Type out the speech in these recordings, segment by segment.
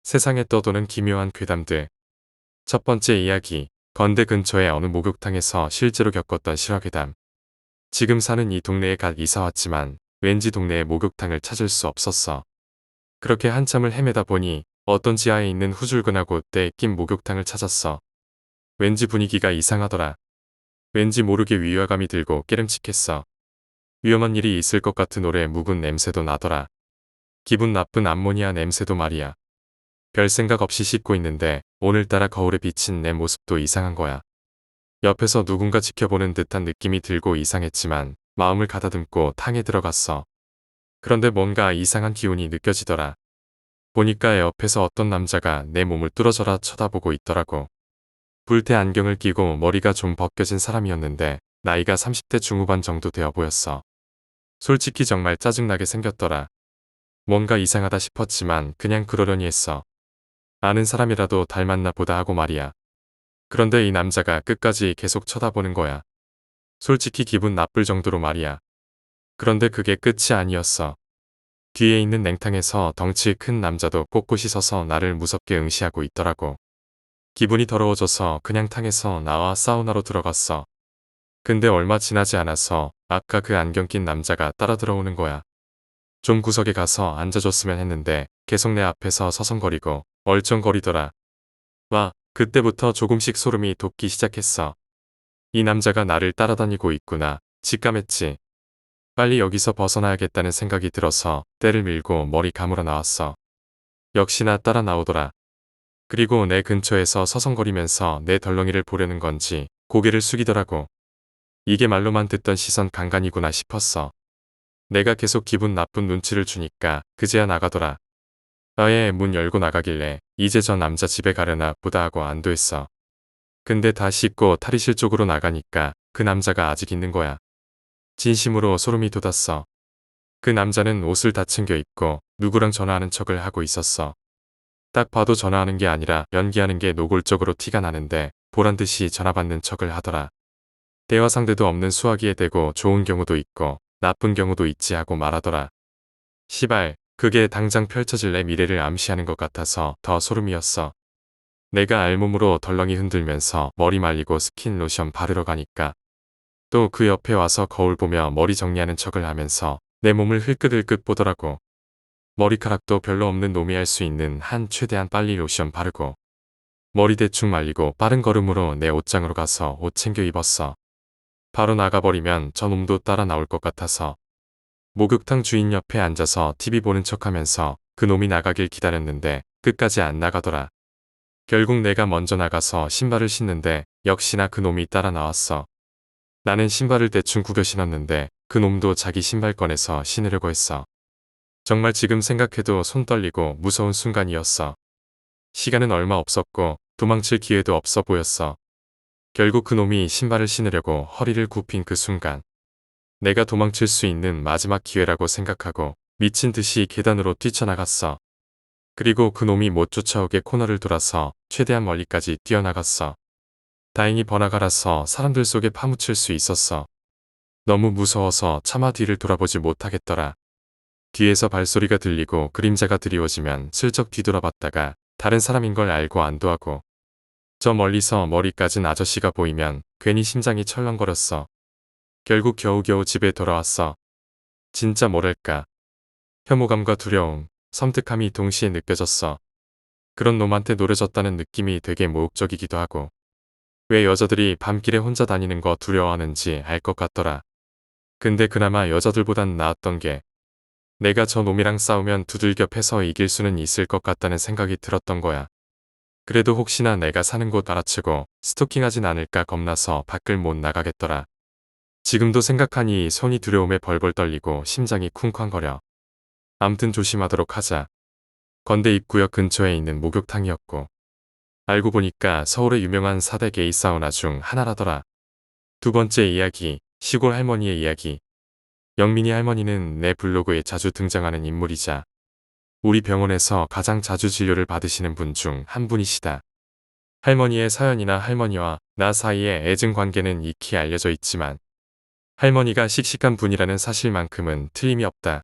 세상에 떠도는 기묘한 괴담들. 첫 번째 이야기. 건대 근처의 어느 목욕탕에서 실제로 겪었던 실화괴담. 지금 사는 이 동네에 갓 이사 왔지만 왠지 동네에 목욕탕을 찾을 수 없었어. 그렇게 한참을 헤매다 보니 어떤 지하에 있는 후줄근하고 때에 낀 목욕탕을 찾았어. 왠지 분위기가 이상하더라. 왠지 모르게 위화감이 들고 깨름칙했어. 위험한 일이 있을 것 같은 오래 묵은 냄새도 나더라. 기분 나쁜 암모니아 냄새도 말이야. 별 생각 없이 씻고 있는데 오늘따라 거울에 비친 내 모습도 이상한 거야. 옆에서 누군가 지켜보는 듯한 느낌이 들고 이상했지만 마음을 가다듬고 탕에 들어갔어. 그런데 뭔가 이상한 기운이 느껴지더라. 보니까 옆에서 어떤 남자가 내 몸을 뚫어져라 쳐다보고 있더라고. 붉대 안경을 끼고 머리가 좀 벗겨진 사람이었는데 나이가 30대 중후반 정도 되어 보였어. 솔직히 정말 짜증나게 생겼더라. 뭔가 이상하다 싶었지만 그냥 그러려니 했어. 아는 사람이라도 닮았나 보다 하고 말이야. 그런데 이 남자가 끝까지 계속 쳐다보는 거야. 솔직히 기분 나쁠 정도로 말이야. 그런데 그게 끝이 아니었어. 뒤에 있는 냉탕에서 덩치 큰 남자도 꼿꼿이 서서 나를 무섭게 응시하고 있더라고. 기분이 더러워져서 그냥 탕에서 나와 사우나로 들어갔어. 근데 얼마 지나지 않아서 아까 그 안경 낀 남자가 따라 들어오는 거야. 좀 구석에 가서 앉아줬으면 했는데 계속 내 앞에서 서성거리고 얼쩡거리더라. 와, 그때부터 조금씩 소름이 돋기 시작했어. 이 남자가 나를 따라다니고 있구나. 직감했지. 빨리 여기서 벗어나야겠다는 생각이 들어서 때를 밀고 머리 감으러 나왔어. 역시나 따라 나오더라. 그리고 내 근처에서 서성거리면서 내 덜렁이를 보려는 건지 고개를 숙이더라고. 이게 말로만 듣던 시선 강간이구나 싶었어. 내가 계속 기분 나쁜 눈치를 주니까 그제야 나가더라. 아예 문 열고 나가길래 이제 저 남자 집에 가려나 보다 하고 안도했어. 근데 다 씻고 탈의실 쪽으로 나가니까 그 남자가 아직 있는 거야. 진심으로 소름이 돋았어. 그 남자는 옷을 다 챙겨 입고 누구랑 전화하는 척을 하고 있었어. 딱 봐도 전화하는 게 아니라 연기하는 게 노골적으로 티가 나는데 보란듯이 전화 받는 척을 하더라. 대화 상대도 없는 수화기에 대고 좋은 경우도 있고 나쁜 경우도 있지 하고 말하더라. 시발, 그게 당장 펼쳐질 내 미래를 암시하는 것 같아서 더 소름이었어. 내가 알몸으로 덜렁이 흔들면서 머리 말리고 스킨 로션 바르러 가니까 또 그 옆에 와서 거울 보며 머리 정리하는 척을 하면서 내 몸을 흘끗흘끗 보더라고. 머리카락도 별로 없는 놈이 할 수 있는 한 최대한 빨리 로션 바르고 머리 대충 말리고 빠른 걸음으로 내 옷장으로 가서 옷 챙겨 입었어. 바로 나가버리면 저 놈도 따라 나올 것 같아서 목욕탕 주인 옆에 앉아서 TV 보는 척하면서 그 놈이 나가길 기다렸는데 끝까지 안 나가더라. 결국 내가 먼저 나가서 신발을 신는데 역시나 그 놈이 따라 나왔어. 나는 신발을 대충 구겨 신었는데 그 놈도 자기 신발 꺼내서 신으려고 했어. 정말 지금 생각해도 손 떨리고 무서운 순간이었어. 시간은 얼마 없었고 도망칠 기회도 없어 보였어. 결국 그 놈이 신발을 신으려고 허리를 굽힌 그 순간 내가 도망칠 수 있는 마지막 기회라고 생각하고 미친 듯이 계단으로 뛰쳐나갔어. 그리고 그 놈이 못 쫓아오게 코너를 돌아서 최대한 멀리까지 뛰어나갔어. 다행히 번화가라서 사람들 속에 파묻힐 수 있었어. 너무 무서워서 차마 뒤를 돌아보지 못하겠더라. 뒤에서 발소리가 들리고 그림자가 드리워지면 슬쩍 뒤돌아봤다가 다른 사람인 걸 알고 안도하고 저 멀리서 머리 까진 아저씨가 보이면 괜히 심장이 철렁거렸어. 결국 겨우겨우 집에 돌아왔어. 진짜 뭐랄까. 혐오감과 두려움, 섬뜩함이 동시에 느껴졌어. 그런 놈한테 노려졌다는 느낌이 되게 모욕적이기도 하고 왜 여자들이 밤길에 혼자 다니는 거 두려워하는지 알 것 같더라. 근데 그나마 여자들보단 나았던 게 내가 저 놈이랑 싸우면 두들겨 패서 이길 수는 있을 것 같다는 생각이 들었던 거야. 그래도 혹시나 내가 사는 곳 알아채고 스토킹하진 않을까 겁나서 밖을 못 나가겠더라. 지금도 생각하니 손이 두려움에 벌벌 떨리고 심장이 쿵쾅거려. 암튼 조심하도록 하자. 건대 입구역 근처에 있는 목욕탕이었고 알고 보니까 서울의 유명한 4대 게이 사우나 중 하나라더라. 두 번째 이야기, 시골 할머니의 이야기. 영민이 할머니는 내 블로그에 자주 등장하는 인물이자 우리 병원에서 가장 자주 진료를 받으시는 분 중 한 분이시다. 할머니의 사연이나 할머니와 나 사이의 애증 관계는 익히 알려져 있지만 할머니가 씩씩한 분이라는 사실만큼은 틀림이 없다.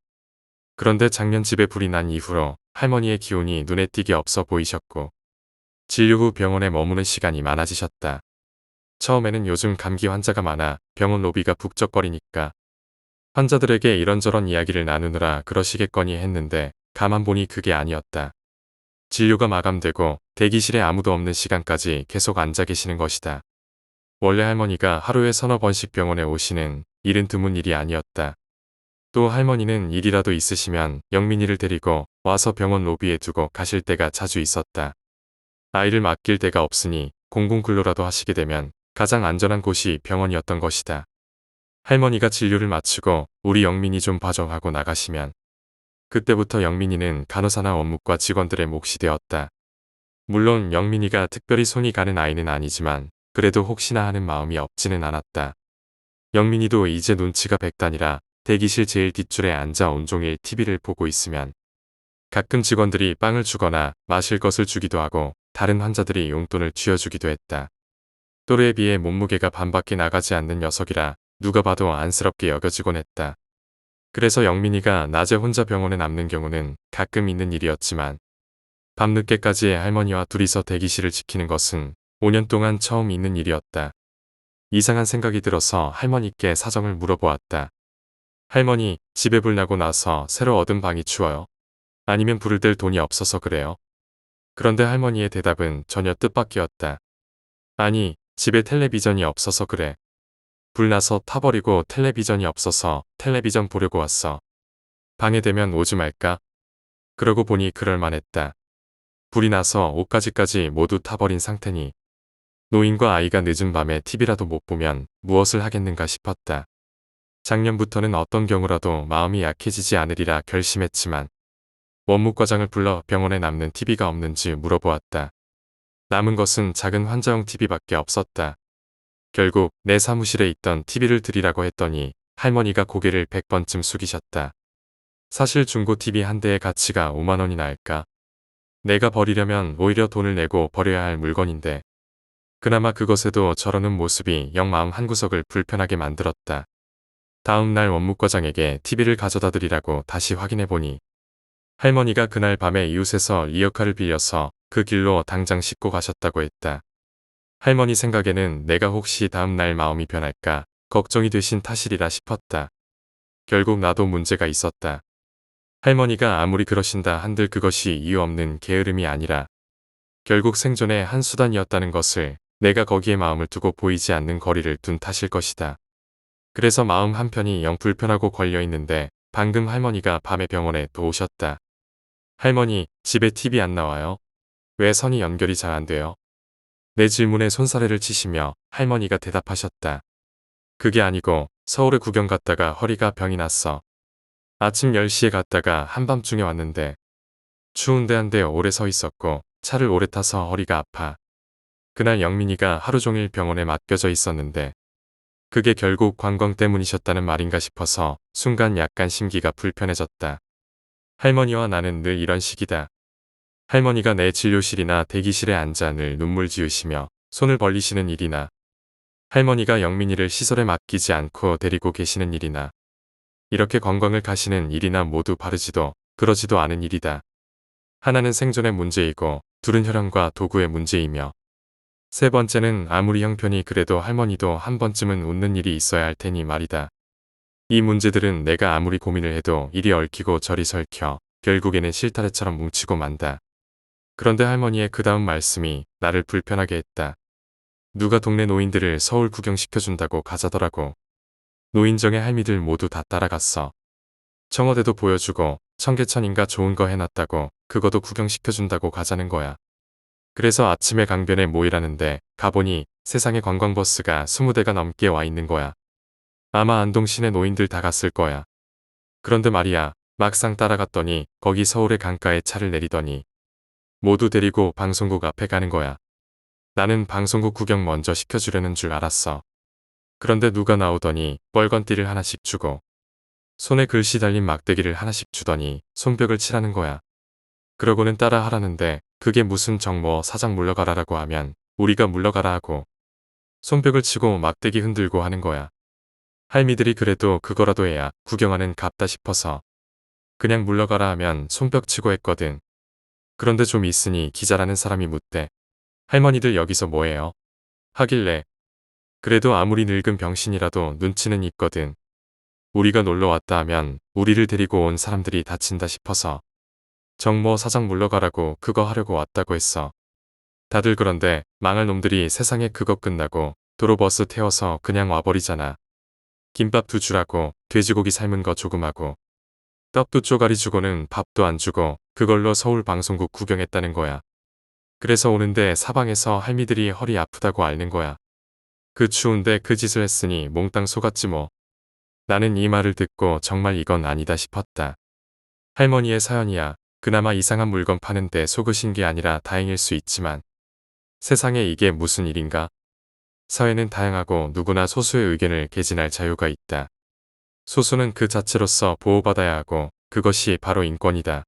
그런데 작년 집에 불이 난 이후로 할머니의 기운이 눈에 띄게 없어 보이셨고 진료 후 병원에 머무는 시간이 많아지셨다. 처음에는 요즘 감기 환자가 많아 병원 로비가 북적거리니까 환자들에게 이런저런 이야기를 나누느라 그러시겠거니 했는데 가만 보니 그게 아니었다. 진료가 마감되고 대기실에 아무도 없는 시간까지 계속 앉아 계시는 것이다. 원래 할머니가 하루에 서너 번씩 병원에 오시는 일은 드문 일이 아니었다. 또 할머니는 일이라도 있으시면 영민이를 데리고 와서 병원 로비에 두고 가실 때가 자주 있었다. 아이를 맡길 데가 없으니 공공근로라도 하시게 되면 가장 안전한 곳이 병원이었던 것이다. 할머니가 진료를 마치고 우리 영민이 좀 봐줘 하고 나가시면 그때부터 영민이는 간호사나 원무과 직원들의 몫이 되었다. 물론 영민이가 특별히 손이 가는 아이는 아니지만 그래도 혹시나 하는 마음이 없지는 않았다. 영민이도 이제 눈치가 백단이라 대기실 제일 뒷줄에 앉아 온종일 TV를 보고 있으면 가끔 직원들이 빵을 주거나 마실 것을 주기도 하고 다른 환자들이 용돈을 쥐어주기도 했다. 또래에 비해 몸무게가 반밖에 나가지 않는 녀석이라 누가 봐도 안쓰럽게 여겨지곤 했다. 그래서 영민이가 낮에 혼자 병원에 남는 경우는 가끔 있는 일이었지만 밤늦게까지 할머니와 둘이서 대기실을 지키는 것은 5년 동안 처음 있는 일이었다. 이상한 생각이 들어서 할머니께 사정을 물어보았다. 할머니, 집에 불 나고 나서 새로 얻은 방이 추워요? 아니면 불을 뗄 돈이 없어서 그래요? 그런데 할머니의 대답은 전혀 뜻밖이었다. 아니, 집에 텔레비전이 없어서 그래. 불 나서 타버리고 텔레비전이 없어서 텔레비전 보려고 왔어. 방해되면 오지 말까? 그러고 보니 그럴만했다. 불이 나서 옷가지까지 모두 타버린 상태니 노인과 아이가 늦은 밤에 TV라도 못 보면 무엇을 하겠는가 싶었다. 작년부터는 어떤 경우라도 마음이 약해지지 않으리라 결심했지만 원무과장을 불러 병원에 남는 TV가 없는지 물어보았다. 남은 것은 작은 환자용 TV밖에 없었다. 결국 내 사무실에 있던 TV를 드리라고 했더니 할머니가 고개를 100번쯤 숙이셨다. 사실 중고 TV 한 대의 가치가 5만 원이나 할까? 내가 버리려면 오히려 돈을 내고 버려야 할 물건인데 그나마 그것에도 저러는 모습이 영 마음 한구석을 불편하게 만들었다. 다음 날 원무과장에게 TV를 가져다 드리라고 다시 확인해보니 할머니가 그날 밤에 이웃에서 리어카를 빌려서 그 길로 당장 싣고 가셨다고 했다. 할머니 생각에는 내가 혹시 다음 날 마음이 변할까 걱정이 되신 탓이리라 싶었다. 결국 나도 문제가 있었다. 할머니가 아무리 그러신다 한들 그것이 이유 없는 게으름이 아니라 결국 생존의 한 수단이었다는 것을 내가 거기에 마음을 두고 보이지 않는 거리를 둔 탓일 것이다. 그래서 마음 한편이 영 불편하고 걸려있는데 방금 할머니가 밤에 병원에 또 오셨다. 할머니, 집에 TV 안 나와요? 왜 선이 연결이 잘 안 돼요? 내 질문에 손사래를 치시며 할머니가 대답하셨다. 그게 아니고 서울에 구경 갔다가 허리가 병이 났어. 아침 10시에 갔다가 한밤중에 왔는데 추운데 한데 오래 서 있었고 차를 오래 타서 허리가 아파. 그날 영민이가 하루 종일 병원에 맡겨져 있었는데 그게 결국 관광 때문이셨다는 말인가 싶어서 순간 약간 심기가 불편해졌다. 할머니와 나는 늘 이런 식이다. 할머니가 내 진료실이나 대기실에 앉아 늘 눈물 지으시며 손을 벌리시는 일이나 할머니가 영민이를 시설에 맡기지 않고 데리고 계시는 일이나 이렇게 관광을 가시는 일이나 모두 바르지도 그러지도 않은 일이다. 하나는 생존의 문제이고 둘은 혈연과 도구의 문제이며 세 번째는 아무리 형편이 그래도 할머니도 한 번쯤은 웃는 일이 있어야 할 테니 말이다. 이 문제들은 내가 아무리 고민을 해도 이리 얽히고 저리 설켜 결국에는 실타래처럼 뭉치고 만다. 그런데 할머니의 그 다음 말씀이 나를 불편하게 했다. 누가 동네 노인들을 서울 구경시켜준다고 가자더라고. 노인정의 할미들 모두 다 따라갔어. 청와대도 보여주고 청계천인가 좋은 거 해놨다고 그거도 구경시켜준다고 가자는 거야. 그래서 아침에 강변에 모이라는데 가보니 세상에 관광버스가 20대가 넘게 와 있는 거야. 아마 안동 시내 노인들 다 갔을 거야. 그런데 말이야, 막상 따라갔더니 거기 서울의 강가에 차를 내리더니 모두 데리고 방송국 앞에 가는 거야. 나는 방송국 구경 먼저 시켜주려는 줄 알았어. 그런데 누가 나오더니 뻘건띠를 하나씩 주고 손에 글씨 달린 막대기를 하나씩 주더니 손뼉을 치라는 거야. 그러고는 따라 하라는데 그게 무슨 정모 사장 물러가라라고 하면 우리가 물러가라 하고 손뼉을 치고 막대기 흔들고 하는 거야. 할미들이 그래도 그거라도 해야 구경하는 갑다 싶어서 그냥 물러가라 하면 손뼉치고 했거든. 그런데 좀 있으니 기자라는 사람이 묻대. 할머니들 여기서 뭐해요? 하길래 그래도 아무리 늙은 병신이라도 눈치는 있거든. 우리가 놀러 왔다 하면 우리를 데리고 온 사람들이 다친다 싶어서 정모 사장 물러가라고 그거 하려고 왔다고 했어. 다들 그런데 망할 놈들이 세상에 그거 끝나고 도로버스 태워서 그냥 와버리잖아. 김밥 2주라고 돼지고기 삶은 거 조금 하고 떡도 쪼가리 주고는 밥도 안 주고 그걸로 서울 방송국 구경했다는 거야. 그래서 오는데 사방에서 할미들이 허리 아프다고 앓는 거야. 그 추운데 그 짓을 했으니 몽땅 속았지 뭐. 나는 이 말을 듣고 정말 이건 아니다 싶었다. 할머니의 사연이야. 그나마 이상한 물건 파는데 속으신 게 아니라 다행일 수 있지만 세상에 이게 무슨 일인가? 사회는 다양하고 누구나 소수의 의견을 개진할 자유가 있다. 소수는 그 자체로서 보호받아야 하고 그것이 바로 인권이다.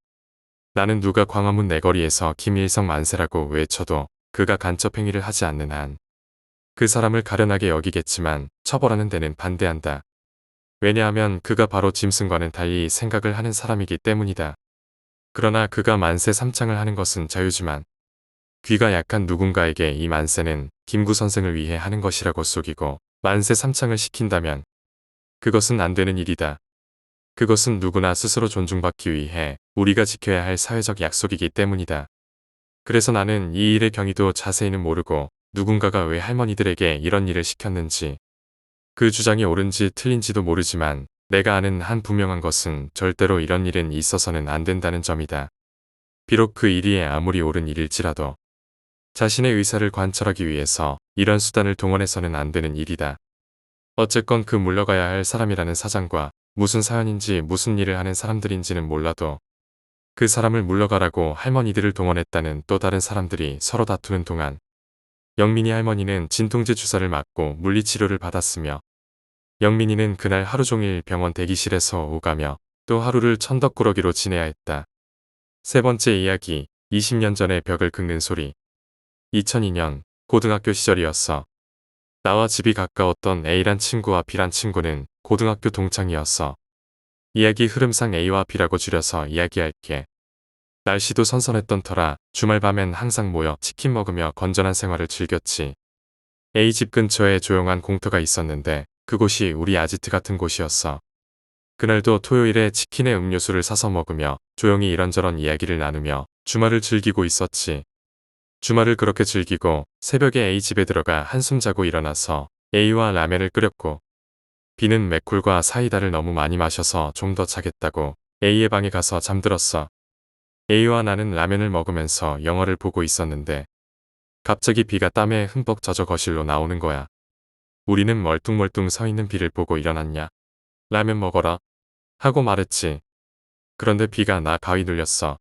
나는 누가 광화문 내거리에서 김일성 만세라고 외쳐도 그가 간첩행위를 하지 않는 한 그 사람을 가련하게 여기겠지만 처벌하는 데는 반대한다. 왜냐하면 그가 바로 짐승과는 달리 생각을 하는 사람이기 때문이다. 그러나 그가 만세 삼창을 하는 것은 자유지만 귀가 약한 누군가에게 이 만세는 김구 선생을 위해 하는 것이라고 속이고 만세 삼창을 시킨다면 그것은 안 되는 일이다. 그것은 누구나 스스로 존중받기 위해 우리가 지켜야 할 사회적 약속이기 때문이다. 그래서 나는 이 일의 경위도 자세히는 모르고 누군가가 왜 할머니들에게 이런 일을 시켰는지 그 주장이 옳은지 틀린지도 모르지만 내가 아는 한 분명한 것은 절대로 이런 일은 있어서는 안 된다는 점이다. 비록 그 일이 아무리 옳은 일일지라도 자신의 의사를 관철하기 위해서 이런 수단을 동원해서는 안 되는 일이다. 어쨌건 그 물러가야 할 사람이라는 사장과 무슨 사연인지 무슨 일을 하는 사람들인지는 몰라도 그 사람을 물러가라고 할머니들을 동원했다는 또 다른 사람들이 서로 다투는 동안 영민이 할머니는 진통제 주사를 맞고 물리치료를 받았으며 영민이는 그날 하루 종일 병원 대기실에서 오가며 또 하루를 천덕꾸러기로 지내야 했다. 세 번째 이야기, 20년 전의 벽을 긁는 소리. 2002년 고등학교 시절이었어. 나와 집이 가까웠던 A란 친구와 B란 친구는 고등학교 동창이었어. 이야기 흐름상 A와 B라고 줄여서 이야기할게. 날씨도 선선했던 터라 주말 밤엔 항상 모여 치킨 먹으며 건전한 생활을 즐겼지. A 집 근처에 조용한 공터가 있었는데 그곳이 우리 아지트 같은 곳이었어. 그날도 토요일에 치킨에 음료수를 사서 먹으며 조용히 이런저런 이야기를 나누며 주말을 즐기고 있었지. 주말을 그렇게 즐기고 새벽에 A 집에 들어가 한숨 자고 일어나서 A와 라면을 끓였고 B는 맥콜과 사이다를 너무 많이 마셔서 좀 더 자겠다고 A의 방에 가서 잠들었어. A와 나는 라면을 먹으면서 영화를 보고 있었는데 갑자기 B가 땀에 흠뻑 젖어 거실로 나오는 거야. 우리는 멀뚱멀뚱 서 있는 B를 보고 일어났냐. 라면 먹어라. 하고 말했지. 그런데 B가 나 가위 눌렸어.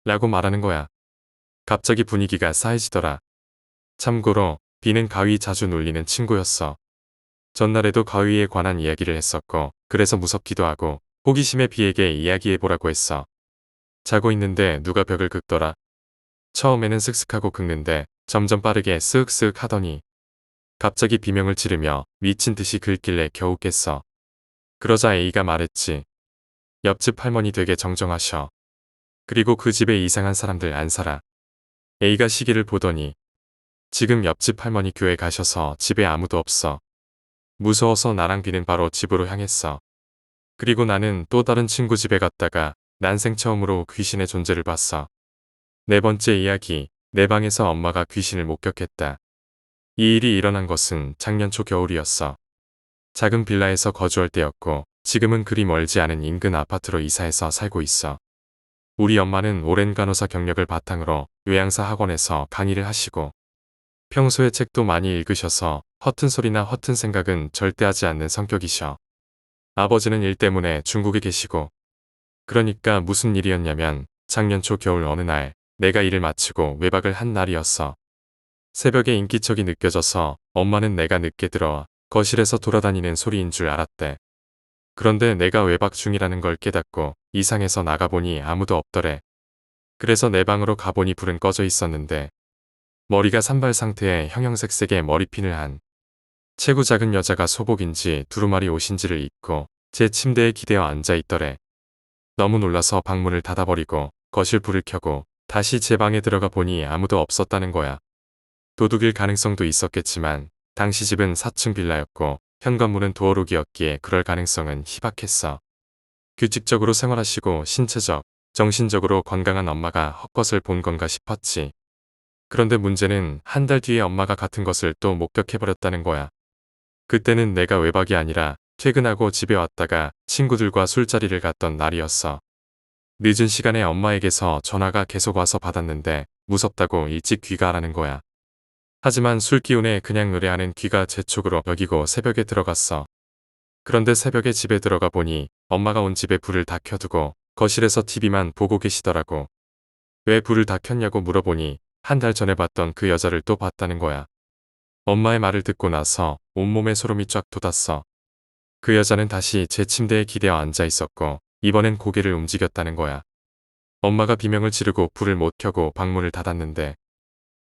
라고 말하는 거야. 갑자기 분위기가 싸해지더라. 참고로 B는 가위 자주 눌리는 친구였어. 전날에도 가위에 관한 이야기를 했었고 그래서 무섭기도 하고 호기심에 B에게 이야기해보라고 했어. 자고 있는데 누가 벽을 긁더라. 처음에는 슥슥하고 긁는데 점점 빠르게 쓱쓱 하더니 갑자기 비명을 지르며 미친 듯이 긁길래 겨우 깼어. 그러자 A가 말했지. 옆집 할머니 되게 정정하셔. 그리고 그 집에 이상한 사람들 안 살아. A가 시계를 보더니 지금 옆집 할머니 교회 가셔서 집에 아무도 없어. 무서워서 나랑 B는 바로 집으로 향했어. 그리고 나는 또 다른 친구 집에 갔다가 난생 처음으로 귀신의 존재를 봤어. 네 번째 이야기, 내 방에서 엄마가 귀신을 목격했다. 이 일이 일어난 것은 작년 초 겨울이었어. 작은 빌라에서 거주할 때였고 지금은 그리 멀지 않은 인근 아파트로 이사해서 살고 있어. 우리 엄마는 오랜 간호사 경력을 바탕으로 요양사 학원에서 강의를 하시고 평소에 책도 많이 읽으셔서 허튼 소리나 허튼 생각은 절대 하지 않는 성격이셔. 아버지는 일 때문에 중국에 계시고 그러니까 무슨 일이었냐면 작년 초 겨울 어느 날 내가 일을 마치고 외박을 한 날이었어. 새벽에 인기척이 느껴져서 엄마는 내가 늦게 들어와 거실에서 돌아다니는 소리인 줄 알았대. 그런데 내가 외박 중이라는 걸 깨닫고 이상해서 나가보니 아무도 없더래. 그래서 내 방으로 가보니 불은 꺼져 있었는데 머리가 산발 상태에 형형색색의 머리핀을 한 체구 작은 여자가 소복인지 두루마리 옷인지를 입고 제 침대에 기대어 앉아 있더래. 너무 놀라서 방문을 닫아버리고 거실 불을 켜고 다시 제 방에 들어가 보니 아무도 없었다는 거야. 도둑일 가능성도 있었겠지만 당시 집은 4층 빌라였고 현관문은 도어록이었기에 그럴 가능성은 희박했어. 규칙적으로 생활하시고 신체적, 정신적으로 건강한 엄마가 헛것을 본 건가 싶었지. 그런데 문제는 한 달 뒤에 엄마가 같은 것을 또 목격해버렸다는 거야. 그때는 내가 외박이 아니라 퇴근하고 집에 왔다가 친구들과 술자리를 갔던 날이었어. 늦은 시간에 엄마에게서 전화가 계속 와서 받았는데 무섭다고 일찍 귀가하라는 거야. 하지만 술 기운에 그냥 의뢰하는 귀가 재촉으로 여기고 새벽에 들어갔어. 그런데 새벽에 집에 들어가 보니 엄마가 온 집에 불을 다 켜두고 거실에서 TV만 보고 계시더라고. 왜 불을 다 켰냐고 물어보니 한 달 전에 봤던 그 여자를 또 봤다는 거야. 엄마의 말을 듣고 나서 온몸에 소름이 쫙 돋았어. 그 여자는 다시 제 침대에 기대어 앉아 있었고 이번엔 고개를 움직였다는 거야. 엄마가 비명을 지르고 불을 못 켜고 방문을 닫았는데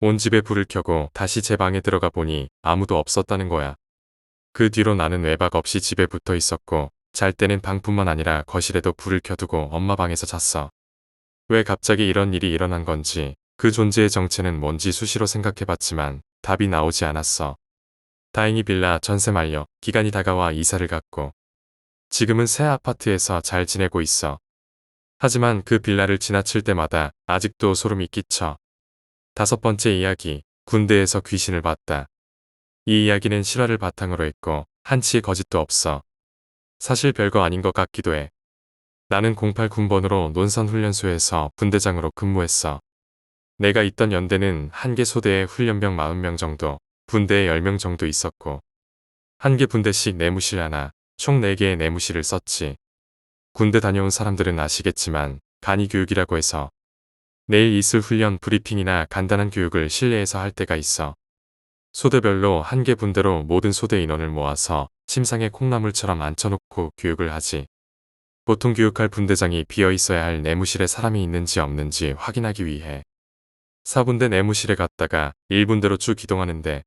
온 집에 불을 켜고 다시 제 방에 들어가 보니 아무도 없었다는 거야. 그 뒤로 나는 외박 없이 집에 붙어 있었고 잘 때는 방뿐만 아니라 거실에도 불을 켜두고 엄마 방에서 잤어. 왜 갑자기 이런 일이 일어난 건지 그 존재의 정체는 뭔지 수시로 생각해봤지만 답이 나오지 않았어. 다행히 빌라 전세 만료 기간이 다가와 이사를 갔고 지금은 새 아파트에서 잘 지내고 있어. 하지만 그 빌라를 지나칠 때마다 아직도 소름이 끼쳐. 5번째 이야기, 군대에서 귀신을 봤다. 이 이야기는 실화를 바탕으로 했고 한치의 거짓도 없어. 사실 별거 아닌 것 같기도 해. 나는 08 군번으로 논산훈련소에서 분대장으로 근무했어. 내가 있던 연대는 한 개 소대에 훈련병 40명 정도, 분대에 10명 정도 있었고 한 개 분대씩 내무실 하나, 총 4개의 내무실을 썼지. 군대 다녀온 사람들은 아시겠지만 간이교육이라고 해서 내일 있을 훈련 브리핑이나 간단한 교육을 실내에서 할 때가 있어. 소대별로 한 개 분대로 모든 소대 인원을 모아서 침상에 콩나물처럼 앉혀놓고 교육을 하지. 보통 교육할 분대장이 비어있어야 할 내무실에 사람이 있는지 없는지 확인하기 위해 4분대 내무실에 갔다가 1분대로 쭉 이동하는데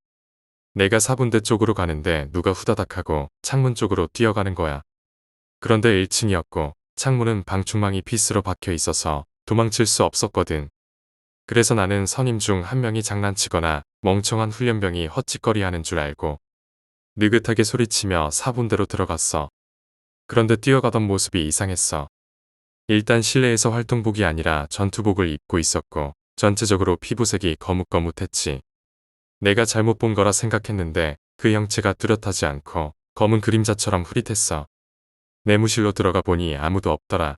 내가 4분대 쪽으로 가는데 누가 후다닥 하고 창문 쪽으로 뛰어가는 거야. 그런데 1층이었고 창문은 방충망이 피스로 박혀 있어서 도망칠 수 없었거든. 그래서 나는 선임 중 한 명이 장난치거나 멍청한 훈련병이 헛짓거리하는 줄 알고 느긋하게 소리치며 4분대로 들어갔어. 그런데 뛰어가던 모습이 이상했어. 일단 실내에서 활동복이 아니라 전투복을 입고 있었고 전체적으로 피부색이 거뭇거뭇했지. 내가 잘못 본 거라 생각했는데 그 형체가 뚜렷하지 않고 검은 그림자처럼 흐릿했어. 내무실로 들어가 보니 아무도 없더라.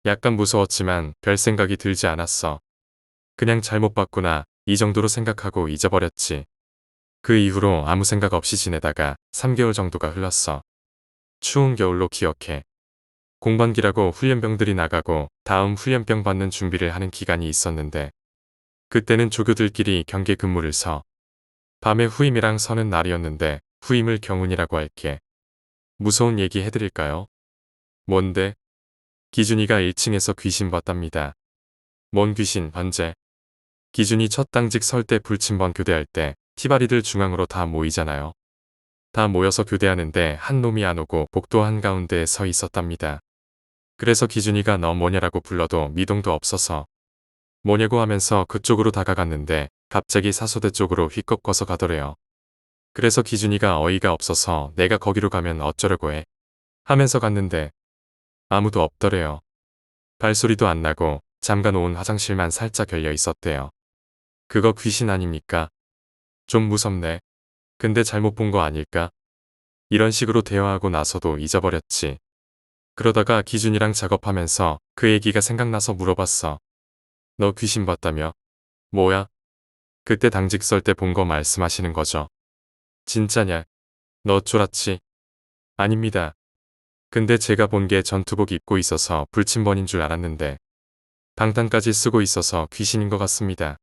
약간 무서웠지만 별 생각이 들지 않았어. 그냥 잘못 봤구나 이 정도로 생각하고 잊어버렸지. 그 이후로 아무 생각 없이 지내다가 3개월 정도가 흘렀어. 추운 겨울로 기억해. 공반기라고 훈련병들이 나가고 다음 훈련병 받는 준비를 하는 기간이 있었는데 그때는 조교들끼리 경계 근무를 서. 밤에 후임이랑 서는 날이었는데 후임을 경훈이라고 할게. 무서운 얘기 해드릴까요? 뭔데? 기준이가 1층에서 귀신 봤답니다. 뭔 귀신, 언제? 기준이 첫 당직 설 때 불침번 교대할 때 티바리들 중앙으로 다 모이잖아요. 다 모여서 교대하는데 한 놈이 안 오고 복도 한가운데에 서 있었답니다. 그래서 기준이가 너 뭐냐라고 불러도 미동도 없어서 뭐냐고 하면서 그쪽으로 다가갔는데 갑자기 사소대 쪽으로 휘꺾어서 가더래요. 그래서 기준이가 어이가 없어서 내가 거기로 가면 어쩌려고 해 하면서 갔는데 아무도 없더래요. 발소리도 안 나고 잠가놓은 화장실만 살짝 열려 있었대요. 그거 귀신 아닙니까? 좀 무섭네. 근데 잘못 본 거 아닐까? 이런 식으로 대화하고 나서도 잊어버렸지. 그러다가 기준이랑 작업하면서 그 얘기가 생각나서 물어봤어. 너 귀신 봤다며? 뭐야? 그때 당직 설 때 본 거 말씀하시는 거죠? 진짜냐? 너 쫄았지? 아닙니다. 근데 제가 본 게 전투복 입고 있어서 불침번인 줄 알았는데 방탄까지 쓰고 있어서 귀신인 것 같습니다.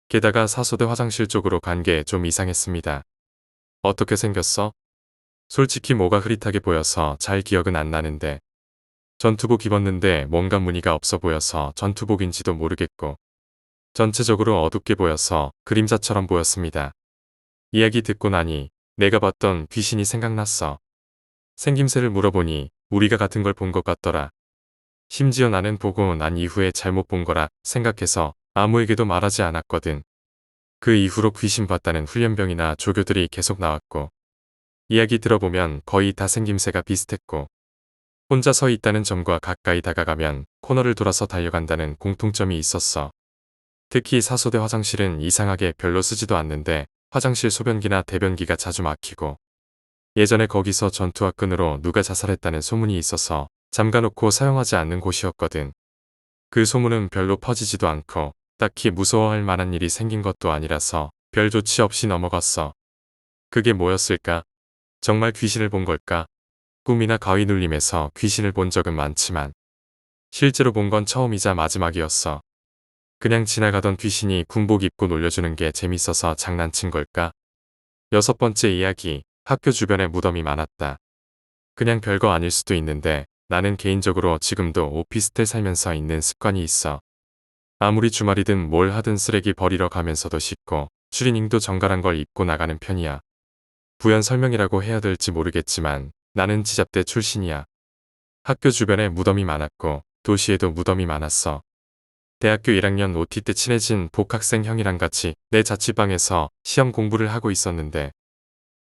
게다가 사소대 화장실 쪽으로 간 게 좀 이상했습니다. 어떻게 생겼어? 솔직히 뭐가 흐릿하게 보여서 잘 기억은 안 나는데 전투복 입었는데 뭔가 무늬가 없어 보여서 전투복인지도 모르겠고 전체적으로 어둡게 보여서 그림자처럼 보였습니다. 이야기 듣고 나니 내가 봤던 귀신이 생각났어. 생김새를 물어보니 우리가 같은 걸 본 것 같더라. 심지어 나는 보고 난 이후에 잘못 본 거라 생각해서 아무에게도 말하지 않았거든. 그 이후로 귀신 봤다는 훈련병이나 조교들이 계속 나왔고 이야기 들어보면 거의 다 생김새가 비슷했고 혼자 서 있다는 점과 가까이 다가가면 코너를 돌아서 달려간다는 공통점이 있었어. 특히 사소대 화장실은 이상하게 별로 쓰지도 않는데 화장실 소변기나 대변기가 자주 막히고 예전에 거기서 전투와 끈으로 누가 자살했다는 소문이 있어서 잠가놓고 사용하지 않는 곳이었거든. 그 소문은 별로 퍼지지도 않고 딱히 무서워할 만한 일이 생긴 것도 아니라서 별 조치 없이 넘어갔어. 그게 뭐였을까? 정말 귀신을 본 걸까? 꿈이나 가위 눌림에서 귀신을 본 적은 많지만 실제로 본 건 처음이자 마지막이었어. 그냥 지나가던 귀신이 군복 입고 놀려주는 게 재밌어서 장난친 걸까? 여섯 번째 이야기, 학교 주변에 무덤이 많았다. 그냥 별거 아닐 수도 있는데 나는 개인적으로 지금도 오피스텔 살면서 있는 습관이 있어. 아무리 주말이든 뭘 하든 쓰레기 버리러 가면서도 씻고 추리닝도 정갈한 걸 입고 나가는 편이야. 부연 설명이라고 해야 될지 모르겠지만 나는 지잡대 출신이야. 학교 주변에 무덤이 많았고 도시에도 무덤이 많았어. 대학교 1학년 OT 때 친해진 복학생 형이랑 같이 내 자취방에서 시험 공부를 하고 있었는데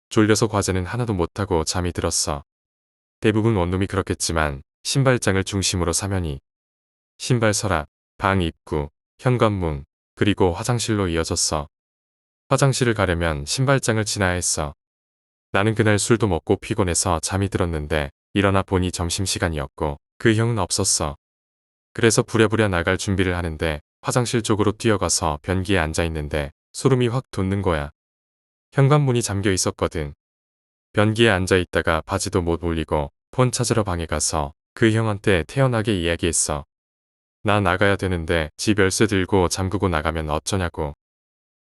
졸려서 과제는 하나도 못하고 잠이 들었어. 대부분 원룸이 그렇겠지만 신발장을 중심으로 사면이 신발 서랍, 방 입구, 현관문, 그리고 화장실로 이어졌어. 화장실을 가려면 신발장을 지나야 했어. 나는 그날 술도 먹고 피곤해서 잠이 들었는데 일어나 보니 점심시간이었고 그 형은 없었어. 그래서 부랴부랴 나갈 준비를 하는데 화장실 쪽으로 뛰어가서 변기에 앉아있는데 소름이 확 돋는 거야. 현관문이 잠겨 있었거든. 변기에 앉아있다가 바지도 못 올리고 폰 찾으러 방에 가서 그 형한테 태연하게 이야기했어. 나 나가야 되는데 집 열쇠 들고 잠그고 나가면 어쩌냐고.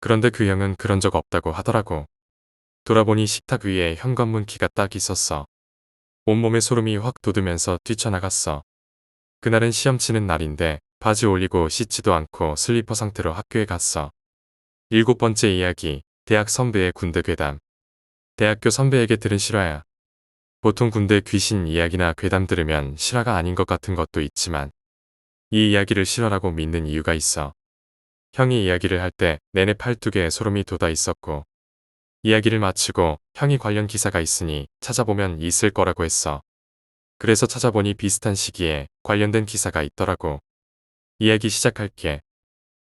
그런데 그 형은 그런 적 없다고 하더라고. 돌아보니 식탁 위에 현관문 키가 딱 있었어. 온몸에 소름이 확 돋으면서 뛰쳐나갔어. 그날은 시험 치는 날인데 바지 올리고 씻지도 않고 슬리퍼 상태로 학교에 갔어. 일곱 번째 이야기, 대학 선배의 군대 괴담. 대학교 선배에게 들은 실화야. 보통 군대 귀신 이야기나 괴담 들으면 실화가 아닌 것 같은 것도 있지만 이 이야기를 실화라고 믿는 이유가 있어. 형이 이야기를 할 때 내내 팔뚝에 소름이 돋아 있었고 이야기를 마치고 형이 관련 기사가 있으니 찾아보면 있을 거라고 했어. 그래서 찾아보니 비슷한 시기에 관련된 기사가 있더라고. 이야기 시작할게.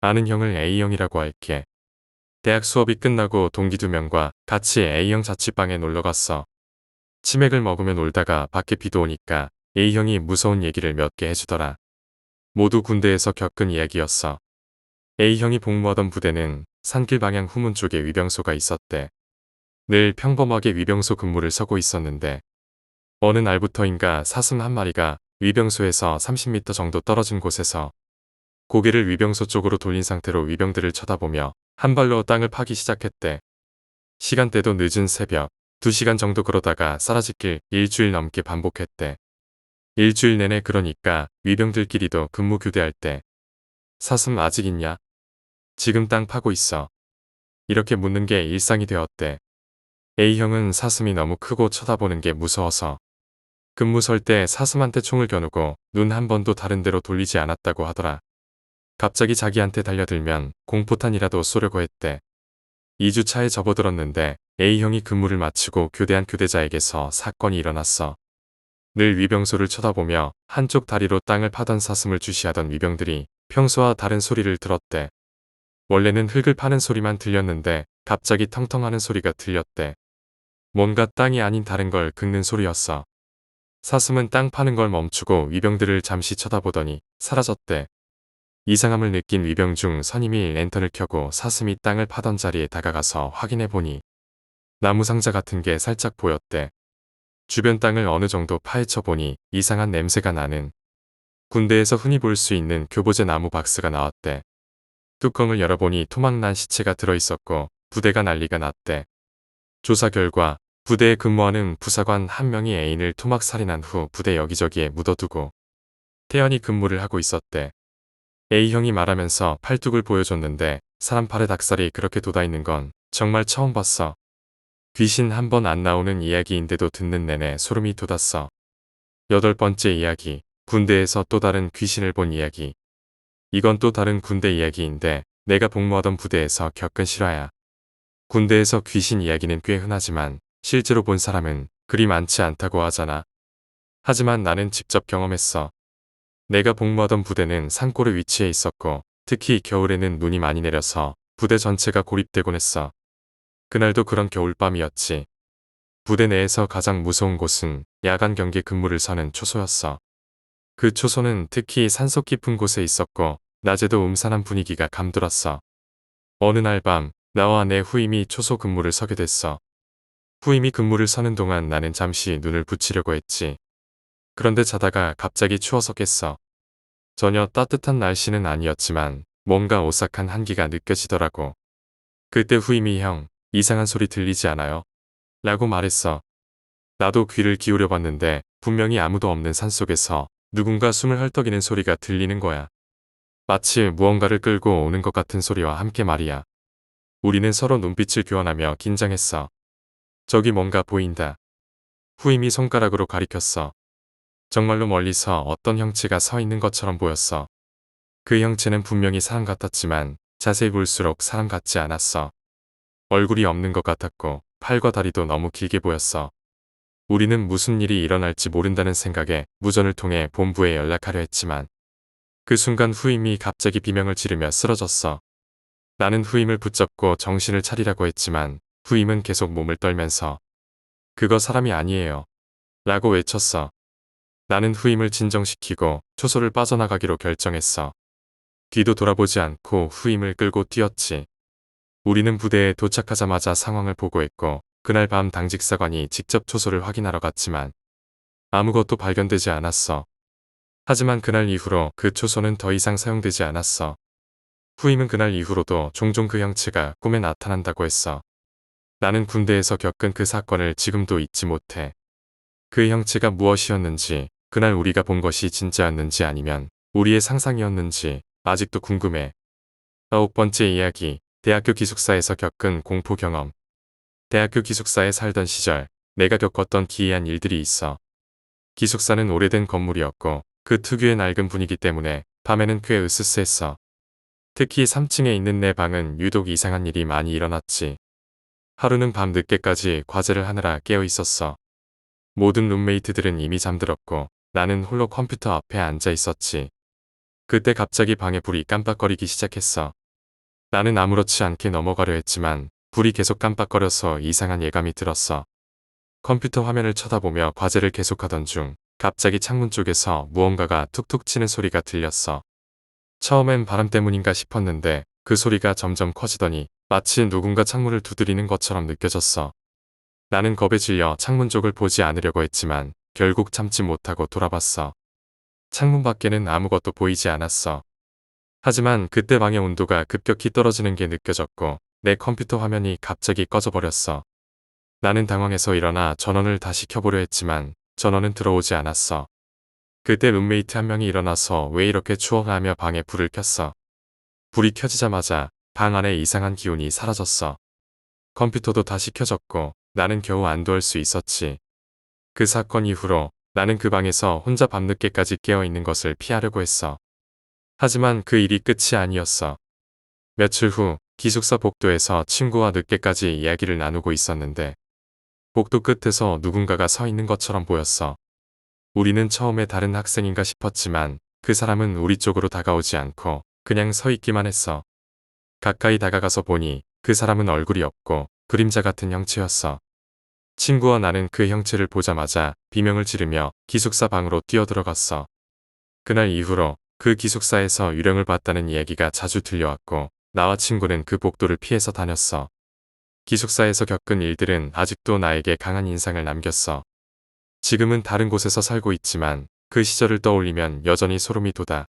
아는 형을 A형이라고 할게. 대학 수업이 끝나고 동기 2명과 같이 A형 자취방에 놀러갔어. 치맥을 먹으며 놀다가 밖에 비도 오니까 A형이 무서운 얘기를 몇 개 해주더라. 모두 군대에서 겪은 이야기였어. A형이 복무하던 부대는 산길 방향 후문 쪽에 위병소가 있었대. 늘 평범하게 위병소 근무를 서고 있었는데 어느 날부터인가 사슴 한 마리가 위병소에서 30m 정도 떨어진 곳에서 고개를 위병소 쪽으로 돌린 상태로 위병들을 쳐다보며 한 발로 땅을 파기 시작했대. 시간대도 늦은 새벽, 2시간 정도 그러다가 사라지길 일주일 넘게 반복했대. 일주일 내내 그러니까 위병들끼리도 근무 교대할 때 사슴 아직 있냐? 지금 땅 파고 있어. 이렇게 묻는 게 일상이 되었대. A형은 사슴이 너무 크고 쳐다보는 게 무서워서 근무 설 때 사슴한테 총을 겨누고 눈 한 번도 다른 데로 돌리지 않았다고 하더라. 갑자기 자기한테 달려들면 공포탄이라도 쏘려고 했대. 2주 차에 접어들었는데 A형이 근무를 마치고 교대한 교대자에게서 사건이 일어났어. 늘 위병소를 쳐다보며 한쪽 다리로 땅을 파던 사슴을 주시하던 위병들이 평소와 다른 소리를 들었대. 원래는 흙을 파는 소리만 들렸는데 갑자기 텅텅하는 소리가 들렸대. 뭔가 땅이 아닌 다른 걸 긁는 소리였어. 사슴은 땅 파는 걸 멈추고 위병들을 잠시 쳐다보더니 사라졌대. 이상함을 느낀 위병 중 선임이 랜턴을 켜고 사슴이 땅을 파던 자리에 다가가서 확인해보니 나무 상자 같은 게 살짝 보였대. 주변 땅을 어느 정도 파헤쳐보니 이상한 냄새가 나는 군대에서 흔히 볼 수 있는 교보제 나무 박스가 나왔대. 뚜껑을 열어보니 토막난 시체가 들어있었고 부대가 난리가 났대. 조사 결과 부대에 근무하는 부사관 한 명이 애인을 토막살인한 후 부대 여기저기에 묻어두고 태연히 근무를 하고 있었대. A형이 말하면서 팔뚝을 보여줬는데 사람 팔에 닭살이 그렇게 돋아있는 건 정말 처음 봤어. 귀신 한 번 안 나오는 이야기인데도 듣는 내내 소름이 돋았어. 여덟 번째 이야기, 군대에서 또 다른 귀신을 본 이야기. 이건 또 다른 군대 이야기인데 내가 복무하던 부대에서 겪은 실화야. 군대에서 귀신 이야기는 꽤 흔하지만 실제로 본 사람은 그리 많지 않다고 하잖아. 하지만 나는 직접 경험했어. 내가 복무하던 부대는 산골에 위치해 있었고 특히 겨울에는 눈이 많이 내려서 부대 전체가 고립되곤 했어. 그날도 그런 겨울밤이었지. 부대 내에서 가장 무서운 곳은 야간 경계 근무를 서는 초소였어. 그 초소는 특히 산속 깊은 곳에 있었고 낮에도 음산한 분위기가 감돌았어. 어느 날 밤 나와 내 후임이 초소 근무를 서게 됐어. 후임이 근무를 서는 동안 나는 잠시 눈을 붙이려고 했지. 그런데 자다가 갑자기 추워서 깼어. 전혀 따뜻한 날씨는 아니었지만 뭔가 오싹한 한기가 느껴지더라고. 그때 후임이 형, 이상한 소리 들리지 않아요? 라고 말했어. 나도 귀를 기울여 봤는데 분명히 아무도 없는 산속에서 누군가 숨을 헐떡이는 소리가 들리는 거야. 마치 무언가를 끌고 오는 것 같은 소리와 함께 말이야. 우리는 서로 눈빛을 교환하며 긴장했어. 저기 뭔가 보인다. 후임이 손가락으로 가리켰어. 정말로 멀리서 어떤 형체가 서 있는 것처럼 보였어. 그 형체는 분명히 사람 같았지만 자세히 볼수록 사람 같지 않았어. 얼굴이 없는 것 같았고 팔과 다리도 너무 길게 보였어. 우리는 무슨 일이 일어날지 모른다는 생각에 무전을 통해 본부에 연락하려 했지만 그 순간 후임이 갑자기 비명을 지르며 쓰러졌어. 나는 후임을 붙잡고 정신을 차리라고 했지만 후임은 계속 몸을 떨면서 그거 사람이 아니에요. 라고 외쳤어. 나는 후임을 진정시키고 초소를 빠져나가기로 결정했어. 뒤도 돌아보지 않고 후임을 끌고 뛰었지. 우리는 부대에 도착하자마자 상황을 보고했고 그날 밤 당직사관이 직접 초소를 확인하러 갔지만 아무것도 발견되지 않았어. 하지만 그날 이후로 그 초소는 더 이상 사용되지 않았어. 후임은 그날 이후로도 종종 그 형체가 꿈에 나타난다고 했어. 나는 군대에서 겪은 그 사건을 지금도 잊지 못해. 그 형체가 무엇이었는지, 그날 우리가 본 것이 진짜였는지 아니면 우리의 상상이었는지 아직도 궁금해. 9번째 이야기, 대학교 기숙사에서 겪은 공포 경험. 대학교 기숙사에 살던 시절 내가 겪었던 기이한 일들이 있어. 기숙사는 오래된 건물이었고 그 특유의 낡은 분위기 때문에 밤에는 꽤 으스스했어. 특히 3층에 있는 내 방은 유독 이상한 일이 많이 일어났지. 하루는 밤 늦게까지 과제를 하느라 깨어 있었어. 모든 룸메이트들은 이미 잠들었고 나는 홀로 컴퓨터 앞에 앉아 있었지. 그때 갑자기 방에 불이 깜빡거리기 시작했어. 나는 아무렇지 않게 넘어가려 했지만 불이 계속 깜빡거려서 이상한 예감이 들었어. 컴퓨터 화면을 쳐다보며 과제를 계속하던 중 갑자기 창문 쪽에서 무언가가 툭툭 치는 소리가 들렸어. 처음엔 바람 때문인가 싶었는데 그 소리가 점점 커지더니 마치 누군가 창문을 두드리는 것처럼 느껴졌어. 나는 겁에 질려 창문 쪽을 보지 않으려고 했지만 결국 참지 못하고 돌아봤어. 창문 밖에는 아무것도 보이지 않았어. 하지만 그때 방의 온도가 급격히 떨어지는 게 느껴졌고 내 컴퓨터 화면이 갑자기 꺼져버렸어. 나는 당황해서 일어나 전원을 다시 켜보려 했지만 전원은 들어오지 않았어. 그때 룸메이트 한 명이 일어나서 왜 이렇게 추워가 하며 방에 불을 켰어. 불이 켜지자마자 방 안에 이상한 기운이 사라졌어. 컴퓨터도 다시 켜졌고 나는 겨우 안도할 수 있었지. 그 사건 이후로 나는 그 방에서 혼자 밤늦게까지 깨어있는 것을 피하려고 했어. 하지만 그 일이 끝이 아니었어. 며칠 후 기숙사 복도에서 친구와 늦게까지 이야기를 나누고 있었는데 복도 끝에서 누군가가 서 있는 것처럼 보였어. 우리는 처음에 다른 학생인가 싶었지만 그 사람은 우리 쪽으로 다가오지 않고 그냥 서 있기만 했어. 가까이 다가가서 보니 그 사람은 얼굴이 없고 그림자 같은 형체였어. 친구와 나는 그 형체를 보자마자 비명을 지르며 기숙사 방으로 뛰어들어갔어. 그날 이후로 그 기숙사에서 유령을 봤다는 이야기가 자주 들려왔고 나와 친구는 그 복도를 피해서 다녔어. 기숙사에서 겪은 일들은 아직도 나에게 강한 인상을 남겼어. 지금은 다른 곳에서 살고 있지만 그 시절을 떠올리면 여전히 소름이 돋아.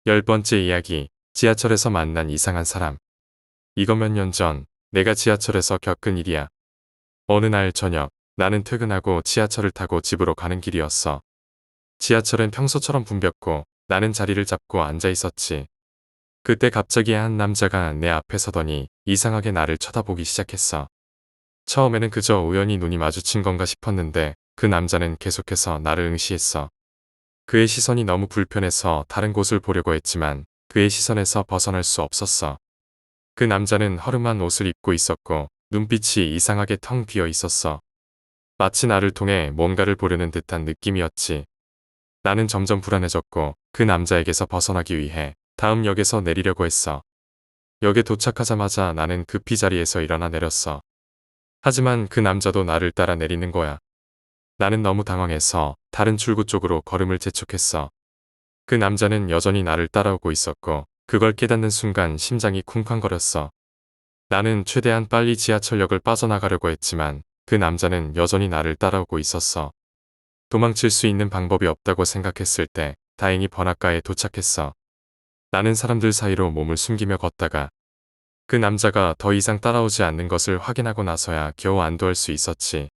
10번째 이야기, 지하철에서 만난 이상한 사람. 이거 몇 년 전 내가 지하철에서 겪은 일이야. 어느 날 저녁 나는 퇴근하고 지하철을 타고 집으로 가는 길이었어. 지하철은 평소처럼 붐볐고 나는 자리를 잡고 앉아 있었지. 그때 갑자기 한 남자가 내 앞에 서더니 이상하게 나를 쳐다보기 시작했어. 처음에는 그저 우연히 눈이 마주친 건가 싶었는데 그 남자는 계속해서 나를 응시했어. 그의 시선이 너무 불편해서 다른 곳을 보려고 했지만 그의 시선에서 벗어날 수 없었어. 그 남자는 허름한 옷을 입고 있었고 눈빛이 이상하게 텅 비어 있었어. 마치 나를 통해 뭔가를 보려는 듯한 느낌이었지. 나는 점점 불안해졌고 그 남자에게서 벗어나기 위해 다음 역에서 내리려고 했어. 역에 도착하자마자 나는 급히 자리에서 일어나 내렸어. 하지만 그 남자도 나를 따라 내리는 거야. 나는 너무 당황해서 다른 출구 쪽으로 걸음을 재촉했어. 그 남자는 여전히 나를 따라오고 있었고 그걸 깨닫는 순간 심장이 쿵쾅거렸어. 나는 최대한 빨리 지하철역을 빠져나가려고 했지만 그 남자는 여전히 나를 따라오고 있었어. 도망칠 수 있는 방법이 없다고 생각했을 때 다행히 번화가에 도착했어. 나는 사람들 사이로 몸을 숨기며 걷다가 그 남자가 더 이상 따라오지 않는 것을 확인하고 나서야 겨우 안도할 수 있었지.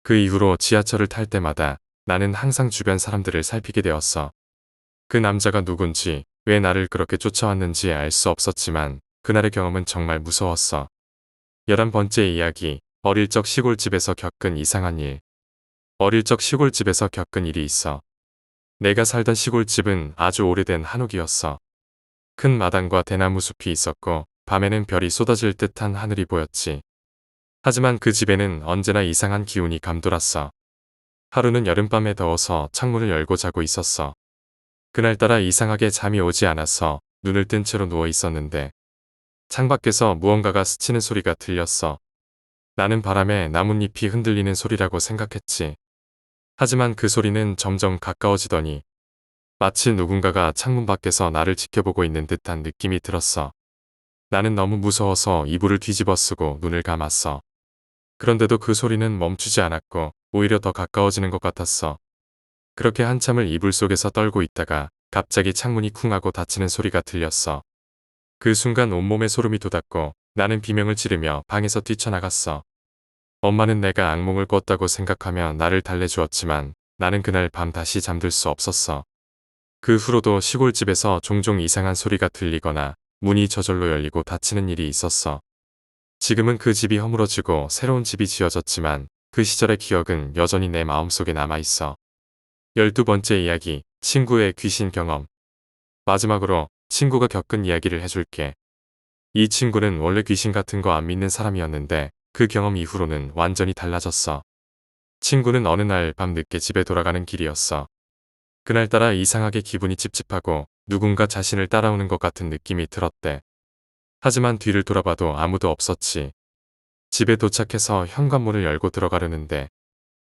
그 이후로 지하철을 탈 때마다 나는 항상 주변 사람들을 살피게 되었어. 그 남자가 누군지, 왜 나를 그렇게 쫓아왔는지 알 수 없었지만 그날의 경험은 정말 무서웠어. 11번째 이야기, 어릴 적 시골집에서 겪은 이상한 일. 어릴 적 시골집에서 겪은 일이 있어. 내가 살던 시골집은 아주 오래된 한옥이었어. 큰 마당과 대나무 숲이 있었고 밤에는 별이 쏟아질 듯한 하늘이 보였지. 하지만 그 집에는 언제나 이상한 기운이 감돌았어. 하루는 여름밤에 더워서 창문을 열고 자고 있었어. 그날따라 이상하게 잠이 오지 않아서 눈을 뜬 채로 누워 있었는데 창밖에서 무언가가 스치는 소리가 들렸어. 나는 바람에 나뭇잎이 흔들리는 소리라고 생각했지. 하지만 그 소리는 점점 가까워지더니 마치 누군가가 창문 밖에서 나를 지켜보고 있는 듯한 느낌이 들었어. 나는 너무 무서워서 이불을 뒤집어 쓰고 눈을 감았어. 그런데도 그 소리는 멈추지 않았고 오히려 더 가까워지는 것 같았어. 그렇게 한참을 이불 속에서 떨고 있다가 갑자기 창문이 쿵 하고 닫히는 소리가 들렸어. 그 순간 온몸에 소름이 돋았고 나는 비명을 지르며 방에서 뛰쳐나갔어. 엄마는 내가 악몽을 꿨다고 생각하며 나를 달래주었지만 나는 그날 밤 다시 잠들 수 없었어. 그 후로도 시골집에서 종종 이상한 소리가 들리거나 문이 저절로 열리고 닫히는 일이 있었어. 지금은 그 집이 허물어지고 새로운 집이 지어졌지만 그 시절의 기억은 여전히 내 마음속에 남아있어. 12번째 이야기, 친구의 귀신 경험. 마지막으로 친구가 겪은 이야기를 해줄게. 이 친구는 원래 귀신 같은 거 안 믿는 사람이었는데 그 경험 이후로는 완전히 달라졌어. 친구는 어느 날 밤 늦게 집에 돌아가는 길이었어. 그날따라 이상하게 기분이 찝찝하고 누군가 자신을 따라오는 것 같은 느낌이 들었대. 하지만 뒤를 돌아봐도 아무도 없었지. 집에 도착해서 현관문을 열고 들어가려는데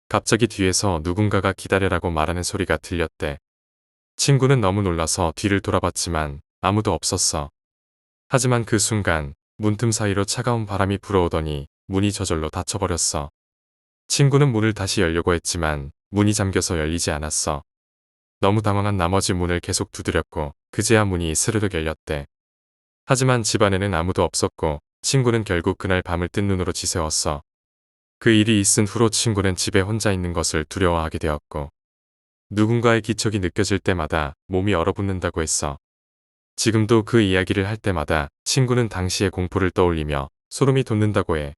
갑자기 뒤에서 누군가가 기다려라고 말하는 소리가 들렸대. 친구는 너무 놀라서 뒤를 돌아봤지만 아무도 없었어. 하지만 그 순간 문틈 사이로 차가운 바람이 불어오더니 문이 저절로 닫혀버렸어. 친구는 문을 다시 열려고 했지만 문이 잠겨서 열리지 않았어. 너무 당황한 나머지 문을 계속 두드렸고 그제야 문이 스르륵 열렸대. 하지만 집 안에는 아무도 없었고 친구는 결국 그날 밤을 뜬 눈으로 지새웠어. 그 일이 있은 후로 친구는 집에 혼자 있는 것을 두려워하게 되었고 누군가의 기척이 느껴질 때마다 몸이 얼어붙는다고 했어. 지금도 그 이야기를 할 때마다 친구는 당시의 공포를 떠올리며 소름이 돋는다고 해.